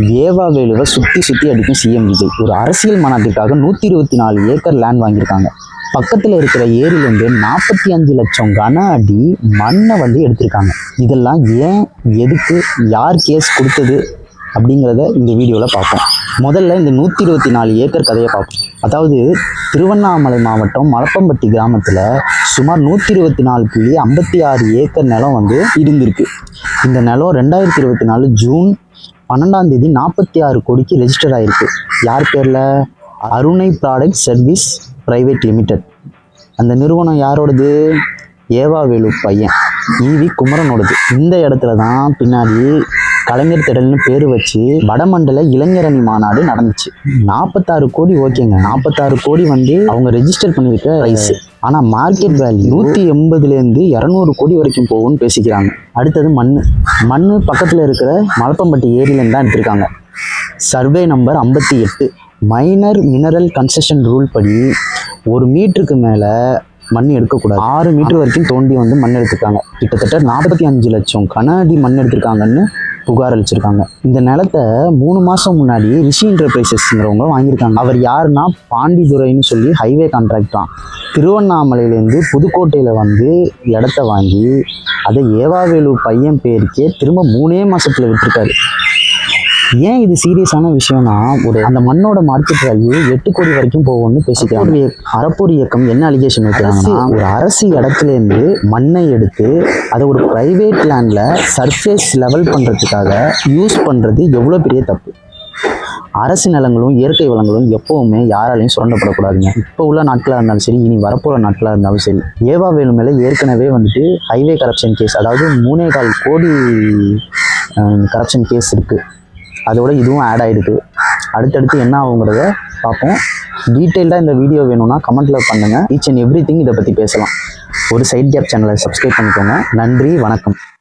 ஏவா வேலுவை சுற்றி அடிக்கும் சிஎம் விஜய். ஒரு அரசியல் மாநாட்டிற்காக 124 ஏக்கர் லேண்ட் வாங்கியிருக்காங்க. பக்கத்தில் இருக்கிற ஏரியிலேருந்து 45 லட்சம் கன அடி மண்ணை எடுத்திருக்காங்க. இதெல்லாம் ஏன், எதுக்கு, யார் கேஸ் கொடுத்தது அப்படிங்கிறத இந்த வீடியோவில் பார்ப்போம். முதல்ல இந்த 124 ஏக்கர் கதையை பார்ப்போம். அதாவது திருவண்ணாமலை மாவட்டம் மலப்பம்பட்டி கிராமத்தில் சுமார் 124.56 ஏக்கர் நிலம் இருந்திருக்கு. இந்த நிலம் 2024 ஜூன் 12ஆம் தேதி 46 கோடிக்கு ரெஜிஸ்டர் ஆகிருக்கு. யார் பேரில்? அருணை ப்ராடக்ட் சர்வீஸ் பிரைவேட் லிமிடெட். அந்த நிறுவனம் யாரோடது? ஏவா வேலு பையன் ஈவி குமரனோடது. இந்த இடத்துல தான் பின்னாடி கலைஞர் திடல்னு பேர் வச்சு வடமண்டல இளைஞரணி மாநாடு நடந்துச்சு. 46 கோடி ஓகேங்க, 46 கோடி அவங்க ரெஜிஸ்டர் பண்ணியிருக்க ப்ரைஸ். ஆனால் மார்க்கெட் வேல்யூ 180லேருந்து 200 கோடி வரைக்கும் போகும்னு பேசிக்கிறாங்க. அடுத்தது மண் பக்கத்தில் இருக்கிற மலப்பம்பட்டி ஏரியிலேருந்து தான் எடுத்திருக்காங்க. Survey number 58. Minor mineral concession rule படி 1 மீட்டருக்கு மேலே மண் எடுக்கக்கூடாது. 6 மீட்டர் வரைக்கும் தோண்டி மண் எடுத்திருக்காங்க. கிட்டத்தட்ட 45 லட்சம் கன அடி மண் எடுத்திருக்காங்கன்னு புகார் அளிச்சிருக்காங்க. இந்த நிலத்தை 3 மாதம் முன்னாடி ரிஷி என்டர்பிரைசஸ்ங்கிறவங்க வாங்கியிருக்காங்க. அவர் யாருன்னா பாண்டிதுரைன்னு சொல்லி ஹைவே கான்ட்ராக்டான். திருவண்ணாமலையிலேருந்து புதுக்கோட்டையில் இடத்த வாங்கி அதை ஏவாவேலு பையன் பேருக்கே திரும்ப 3 மாதத்தில் விட்டுருக்காரு. ஏன் இது சீரியஸான விஷயம்னா, அந்த மண்ணோட மார்க்கெட் வேல்யூ 8 கோடி வரைக்கும் போகும்னு பேசிக்கிறாங்க. அறப்போர் இயக்கம் என்ன அலிகேஷன் வைக்கிறாங்கன்னா, ஒரு அரசு இடத்துலேருந்து மண்ணை எடுத்து அதை ஒரு பிரைவேட் லேண்டில் சர்ஃபேஸ் லெவல் பண்ணுறதுக்காக யூஸ் பண்ணுறது எவ்வளோ பெரிய தப்பு. அரசு நிலங்களும் இயற்கை வளங்களும் எப்போவுமே யாராலையும் சுரண்டப்படக்கூடாதுங்க. இப்போ உள்ள நாட்களாக இருந்தாலும் சரி, இனி வரப்போகிற நாட்களாக இருந்தாலும் சரி. ஏவா வேலு மேலே ஏற்கனவே ஹைவே கரப்ஷன் கேஸ், அதாவது 3.25 கோடி கரப்ஷன் கேஸ் இருக்குது. அதோட இதுவும் ஆட் ஆகிடுது. அடுத்தடுத்து என்ன ஆகுங்கிறத பார்ப்போம். டீட்டெயில்டாக இந்த வீடியோ வேணும்னா கமெண்ட்டில் பண்ணுங்கள். ஈச் அண்ட் எவ்ரி திங் இதை பற்றி பேசலாம். ஒரு சைட் கேப் சேனலை சப்ஸ்கிரைப் பண்ணிக்கோங்க. நன்றி, வணக்கம்.